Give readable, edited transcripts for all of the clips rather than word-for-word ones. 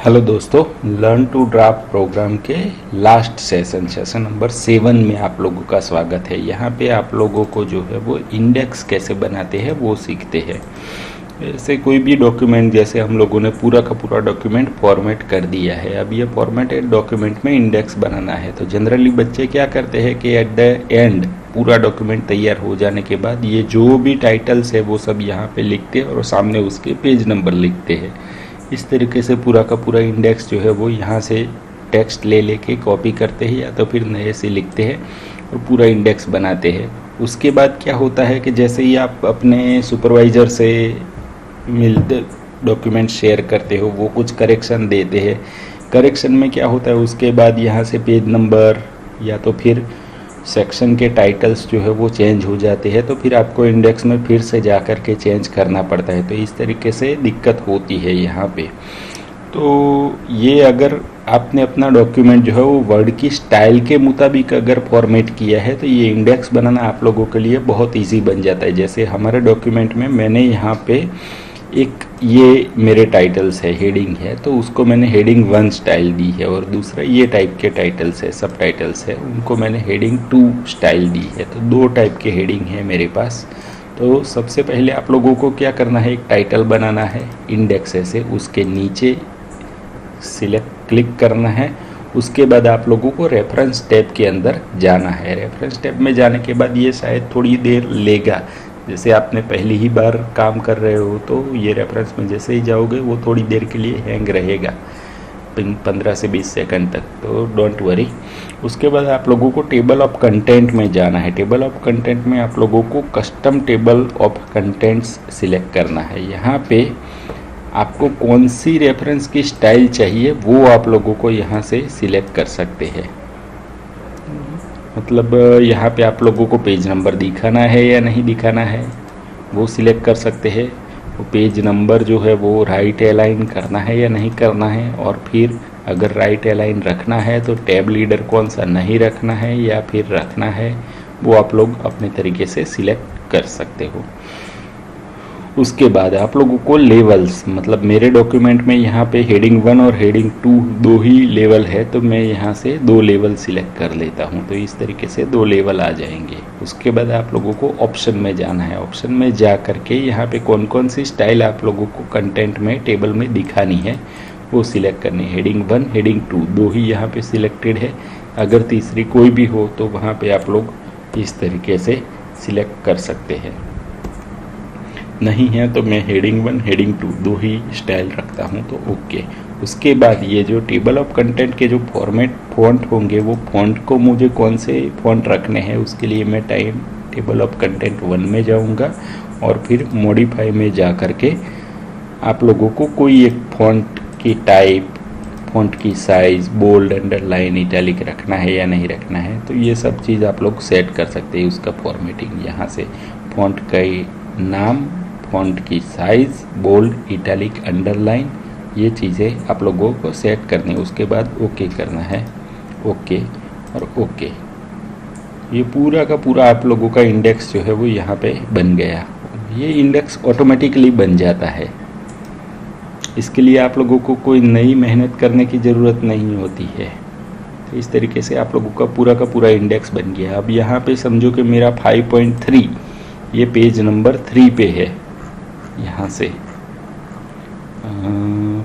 Hello दोस्तों, learn to draft programme के last session number 7 में आप लोगों का स्वागत है। यहाँ पे आप लोगों को जो है वो इंडेक्स कैसे बनाते हैं वो सीखते हैं। ऐसे कोई भी डॉक्यूमेंट, जैसे हम लोगों ने पूरा का पूरा डॉक्यूमेंट फॉर्मेट कर दिया है, अब ये फॉर्मेटेड डॉक्यूमेंट में इंडेक्स बनाना है। तो जनरली बच्चे क्या करते हैं कि एट द एंड पूरा डॉक्यूमेंट तैयार हो जाने के बाद ये जो भी टाइटल्स है वो सब यहाँ पे लिखते हैं और सामने उसके पेज नंबर लिखते हैं। इस तरीके से पूरा का पूरा इंडेक्स जो है वो यहाँ से टेक्स्ट ले लेके कॉपी करते हैं या तो फिर नए से लिखते हैं और पूरा इंडेक्स बनाते हैं। उसके बाद क्या होता है कि जैसे ही आप अपने सुपरवाइज़र से मिलते डॉक्यूमेंट शेयर करते हो, वो कुछ करेक्शन देते हैं। करेक्शन में क्या होता है, उसके बाद यहाँ से पेज नंबर या तो फिर सेक्शन के टाइटल्स जो है वो चेंज हो जाते हैं, तो फिर आपको इंडेक्स में फिर से जा कर के चेंज करना पड़ता है। तो इस तरीके से दिक्कत होती है यहाँ पे। तो ये अगर आपने अपना डॉक्यूमेंट जो है वो वर्ड की स्टाइल के मुताबिक अगर फॉर्मेट किया है तो ये इंडेक्स बनाना आप लोगों के लिए बहुत इजी बन जाता है। जैसे हमारे डॉक्यूमेंट में मैंने यहाँ पे एक ये मेरे टाइटल्स है, हेडिंग है, तो उसको मैंने हेडिंग 1 स्टाइल दी है और दूसरा ये टाइप के टाइटल्स है, सब टाइटल्स है, उनको मैंने हेडिंग 2 स्टाइल दी है। तो 2 टाइप के हेडिंग है मेरे पास। तो सबसे पहले आप लोगों को क्या करना है, एक टाइटल बनाना है इंडेक्स से, उसके नीचे सिलेक्ट क्लिक करना है। उसके बाद आप लोगों को रेफरेंस टैब के अंदर जाना है। रेफरेंस टैब में जाने के बाद ये शायद थोड़ी देर लेगा, जैसे आपने पहली ही बार काम कर रहे हो तो ये रेफरेंस में जैसे ही जाओगे वो थोड़ी देर के लिए हैंग रहेगा, 15 से 20 सेकंड तक, तो डोंट वरी। उसके बाद आप लोगों को टेबल ऑफ कंटेंट में जाना है। टेबल ऑफ कंटेंट में आप लोगों को custom table of contents select करना है। यहाँ पे आपको कौन सी रेफरेंस की स्टाइल चाहिए वो आप लोगों को यहाँ से सिलेक्ट कर सकते हैं। मतलब यहाँ पे आप लोगों को पेज नंबर दिखाना है या नहीं दिखाना है वो सिलेक्ट कर सकते हैं। वो पेज नंबर जो है वो राइट अलाइन करना है या नहीं करना है, और फिर अगर राइट अलाइन रखना है तो टैब लीडर कौन सा नहीं रखना है या फिर रखना है, वो आप लोग अपने तरीके से सिलेक्ट कर सकते हो। उसके बाद आप लोगों को लेवल्स, मतलब मेरे डॉक्यूमेंट में यहाँ पे हेडिंग 1 और हेडिंग 2 दो ही लेवल है, तो मैं यहाँ से 2 लेवल सिलेक्ट कर लेता हूँ। तो इस तरीके से 2 लेवल आ जाएंगे। उसके बाद आप लोगों को ऑप्शन में जाना है। ऑप्शन में जा करके यहाँ पे कौन कौन सी स्टाइल आप लोगों को कंटेंट में टेबल में दिखानी है वो सिलेक्ट करनी है। हेडिंग 1 हेडिंग 2 दो ही यहाँ पे सिलेक्टेड है। अगर तीसरी कोई भी हो तो वहाँ पे आप लोग इस तरीके से सिलेक्ट कर सकते हैं। नहीं है तो मैं हेडिंग 1 हेडिंग 2 दो ही स्टाइल रखता हूँ, तो ओके। उसके बाद ये जो टेबल ऑफ कंटेंट के जो फॉर्मेट फ़ॉन्ट होंगे वो फ़ॉन्ट को मुझे कौन से फ़ॉन्ट रखने हैं उसके लिए मैं टेबल ऑफ कंटेंट 1 में जाऊँगा और फिर मॉडिफाई में जा कर के आप लोगों को कोई एक फ़ॉन्ट की टाइप, फ़ॉन्ट की साइज़, बोल्ड, अंडरलाइन, इटैलिक रखना है या नहीं रखना है, तो ये सब चीज़ आप लोग सेट कर सकते हैं। उसका फॉर्मेटिंग यहाँ से फ़ॉन्ट का नाम, फ़ॉन्ट की साइज़, बोल्ड, इटैलिक, अंडरलाइन, ये चीज़ें आप लोगों को सेट करनी है। उसके बाद ओके करना है, ओके और ओके। ये पूरा का पूरा आप लोगों का इंडेक्स जो है वो यहाँ पे बन गया। ये इंडेक्स ऑटोमेटिकली बन जाता है। इसके लिए आप लोगों को कोई नई मेहनत करने की ज़रूरत नहीं होती है। तो इस तरीके से आप लोगों का पूरा इंडेक्स बन गया। अब यहाँ पे समझो कि मेरा 5.3 ये पेज नंबर 3 पे है। यहाँ से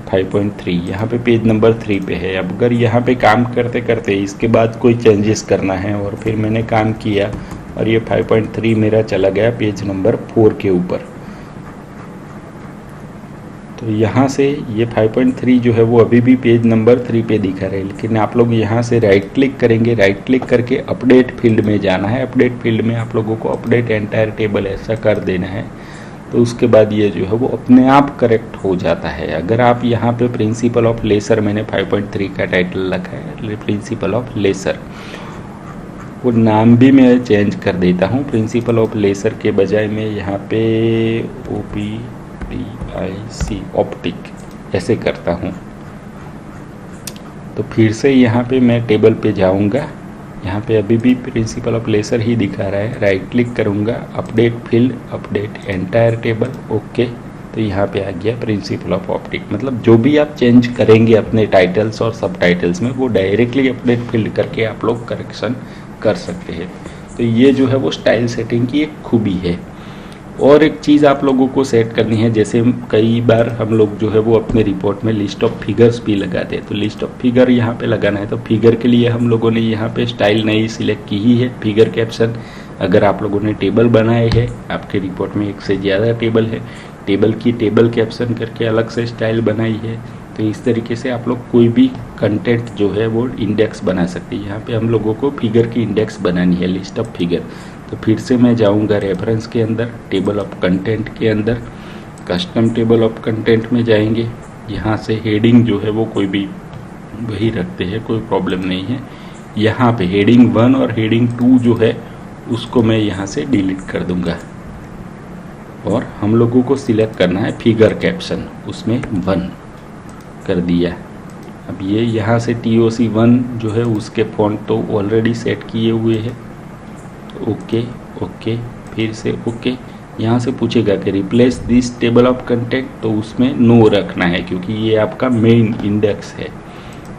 5.3 यहाँ पे पेज नंबर 3 पे है। अब अगर यहाँ पे काम करते करते इसके बाद कोई चेंजेस करना है और फिर मैंने काम किया और ये 5.3 मेरा चला गया पेज नंबर 4 के ऊपर, तो यहाँ से ये 5.3 जो है वो अभी भी पेज नंबर 3 पे दिखा रहा है। लेकिन आप लोग यहाँ से राइट क्लिक करेंगे, राइट क्लिक करके अपडेट फील्ड में जाना है। अपडेट फील्ड में आप लोगों को अपडेट एंटायर टेबल ऐसा कर देना है, तो उसके बाद ये जो है वो अपने आप करेक्ट हो जाता है। अगर आप यहाँ पे प्रिंसिपल ऑफ लेसर, मैंने 5.3 का टाइटल रखा है प्रिंसिपल ऑफ लेसर, वो नाम भी मैं चेंज कर देता हूँ। प्रिंसिपल ऑफ लेसर के बजाय मैं यहाँ पे OPTIC ऑप्टिक ऐसे करता हूँ। तो फिर से यहाँ पे मैं टेबल पे जाऊँगा, यहाँ पे अभी भी प्रिंसिपल ऑफ लेसर ही दिखा रहा है। राइट क्लिक करूँगा, update field, update entire table, okay. तो यहाँ पे आ गया प्रिंसिपल ऑफ ऑप्टिक, मतलब जो भी आप चेंज करेंगे अपने टाइटल्स और सब टाइटल्स में वो डायरेक्टली अपडेट फील्ड करके आप लोग करेक्शन कर सकते हैं। तो ये जो है वो स्टाइल सेटिंग की एक खूबी है। और एक चीज़ आप लोगों को सेट करनी है, जैसे कई बार हम लोग जो है वो अपने रिपोर्ट में लिस्ट ऑफ फिगर्स भी लगाते हैं, तो लिस्ट ऑफ फिगर यहाँ पे लगाना है। तो फिगर के लिए हम लोगों ने यहाँ पे स्टाइल नई सिलेक्ट की ही है, फिगर कैप्शन। अगर आप लोगों ने टेबल बनाए हैं, आपके रिपोर्ट में एक से ज़्यादा टेबल है, टेबल की टेबल कैप्शन करके अलग से स्टाइल बनाई है। तो इस तरीके से आप लोग कोई भी कंटेंट जो है वो इंडेक्स बना सकते हैं। यहाँ पे हम लोगों को फिगर की इंडेक्स बनानी है, लिस्ट ऑफ फिगर। तो फिर से मैं जाऊँगा रेफरेंस के अंदर, टेबल ऑफ कंटेंट के अंदर, कस्टम टेबल ऑफ कंटेंट में जाएंगे। यहाँ से हेडिंग जो है वो कोई भी वही रखते हैं, कोई प्रॉब्लम नहीं है। यहाँ पे हेडिंग 1 और हेडिंग 2 जो है उसको मैं यहाँ से डिलीट कर दूंगा और हम लोगों को सिलेक्ट करना है फिगर कैप्शन, उसमें 1 कर दिया। अब ये यहाँ से TOC1 जो है उसके फॉन्ट तो ऑलरेडी सेट किए हुए हैं। ओके ओके, फिर से ओके। यहाँ से पूछेगा कि replace this table of content, तो उसमें नो रखना है क्योंकि ये आपका मेन इंडेक्स है।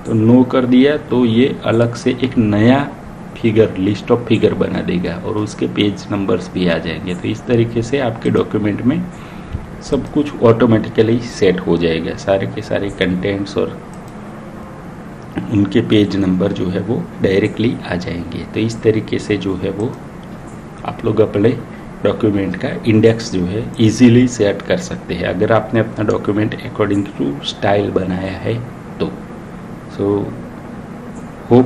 तो नो कर दिया तो ये अलग से एक नया फिगर, लिस्ट ऑफ फिगर बना देगा और उसके पेज नंबर्स भी आ जाएंगे। तो इस तरीके से आपके डॉक्यूमेंट में सब कुछ ऑटोमेटिकली सेट हो जाएगा, सारे के सारे कंटेंट्स और उनके पेज नंबर जो है वो डायरेक्टली आ जाएंगे। तो इस तरीके से जो है वो आप लोग अपने डॉक्यूमेंट का इंडेक्स जो है इजीली सेट कर सकते हैं, अगर आपने अपना डॉक्यूमेंट अकॉर्डिंग टू स्टाइल बनाया है तो। सो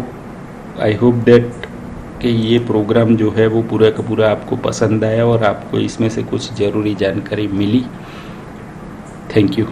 आई होप दैट कि ये प्रोग्राम जो है वो पूरा का पूरा आपको पसंद आया और आपको इसमें से कुछ ज़रूरी जानकारी मिली। Thank you.